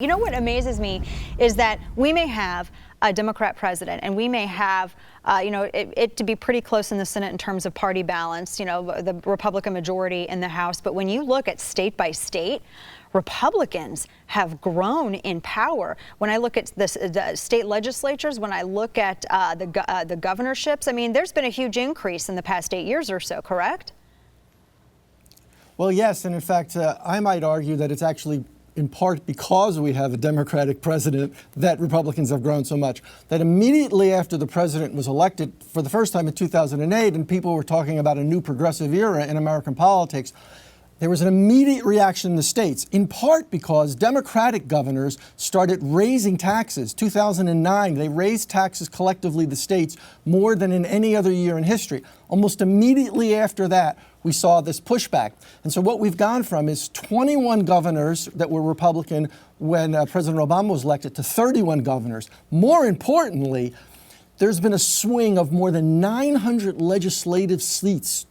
You know what amazes me is that we may have a Democrat president, and we may have, it to be pretty close in the Senate in terms of party balance, the Republican majority in the House. But when you look at state by state, Republicans have grown in power. When I look at the state legislatures, when I look at the governorships, I mean, there's been a huge increase in the past 8 years or so, correct? Well, yes. And in fact, I might argue that it's actually in part because we have a Democratic president that Republicans have grown so much. That immediately after the president was elected for the first time in 2008, and people were talking about a new progressive era in American politics, there was an immediate reaction in the states, in part because Democratic governors started raising taxes. 2009, they raised taxes collectively, the states, more than in any other year in history. Almost immediately after that, we saw this pushback. And so what we've gone from is 21 governors that were Republican when President Obama was elected to 31 governors. More importantly, there's been a swing of more than 900 legislative seats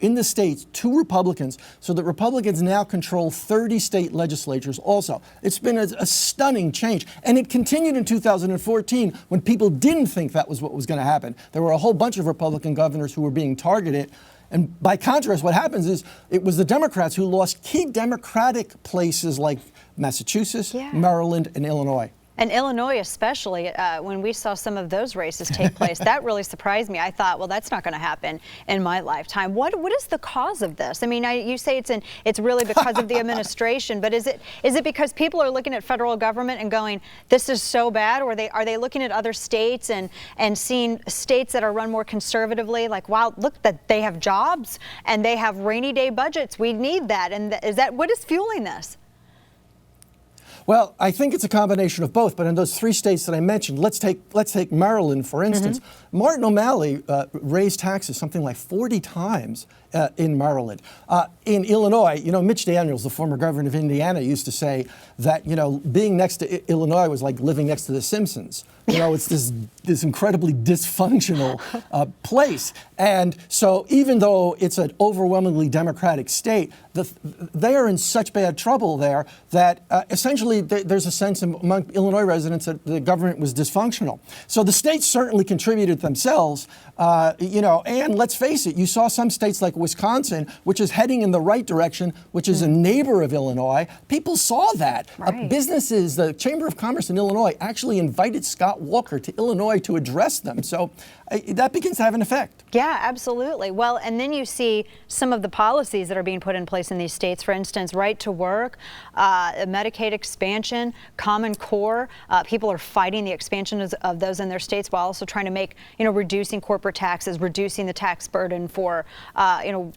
in the states to Republicans, so that Republicans now control 30 state legislatures also. It's been a stunning change. And it continued in 2014 when people didn't think that was what was going to happen. There were a whole bunch of Republican governors who were being targeted. And by contrast, what happens is it was the Democrats who lost key Democratic places like Massachusetts, Maryland, and Illinois. And Illinois especially, when we saw some of those races take place, that really surprised me. I thought, well, that's not going to happen in my lifetime. What is the cause of this? I mean, you say it's really because of the administration, but is it because people are looking at federal government and going, this is so bad, or are they looking at other states and seeing states that are run more conservatively, like, wow, look, that they have jobs and they have rainy day budgets. We need that. And what is fueling this? Well, I think it's a combination of both. But in those three states that I mentioned, let's take Maryland, for instance. Martin O'Malley raised taxes something like 40 times in Maryland. In Illinois, Mitch Daniels, the former governor of Indiana, used to say that, being next to Illinois was like living next to The Simpsons. It's this incredibly dysfunctional place. And so even though it's an overwhelmingly Democratic state, they are in such bad trouble there that essentially there's a sense among Illinois residents that the government was dysfunctional. So the states certainly contributed themselves, and let's face it, you saw some states like Wisconsin, which is heading in the right direction, which is a neighbor of Illinois. People saw that. Right. Businesses, the Chamber of Commerce in Illinois actually invited Scott Walker to Illinois to address them. So that begins to have an effect. Yeah, absolutely. Well, and then you see some of the policies that are being put in place in these states. For instance, right to work, Medicaid expansion, Common Core. People are fighting the expansion of those in their states while also trying to make, reducing corporate taxes, reducing the tax burden for,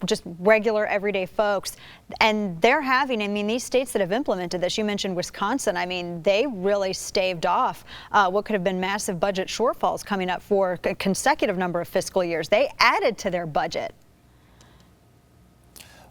just regular everyday folks. And they're having, these states that have implemented this, you mentioned Wisconsin, they really staved off what could have been massive budget shortfalls coming up for a consecutive number of fiscal years. They added to their budget.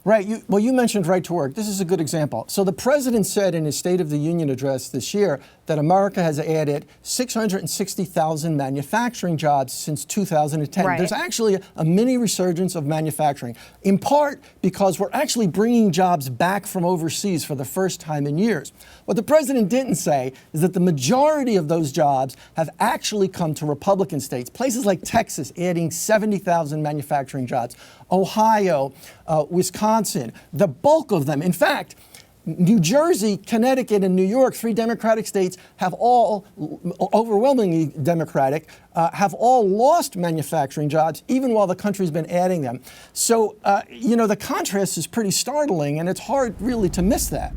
Right. You mentioned right to work. This is a good example. So the president said in his State of the Union address this year that America has added 660,000 manufacturing jobs since 2010. Right. There's actually a mini resurgence of manufacturing, in part because we're actually bringing jobs back from overseas for the first time in years. What the president didn't say is that the majority of those jobs have actually come to Republican states. Places like Texas adding 70,000 manufacturing jobs, Ohio, Wisconsin, the bulk of them. In fact, New Jersey, Connecticut, and New York, three Democratic states, have all, overwhelmingly Democratic, have all lost manufacturing jobs, even while the country's been adding them. So, the contrast is pretty startling, and it's hard really to miss that.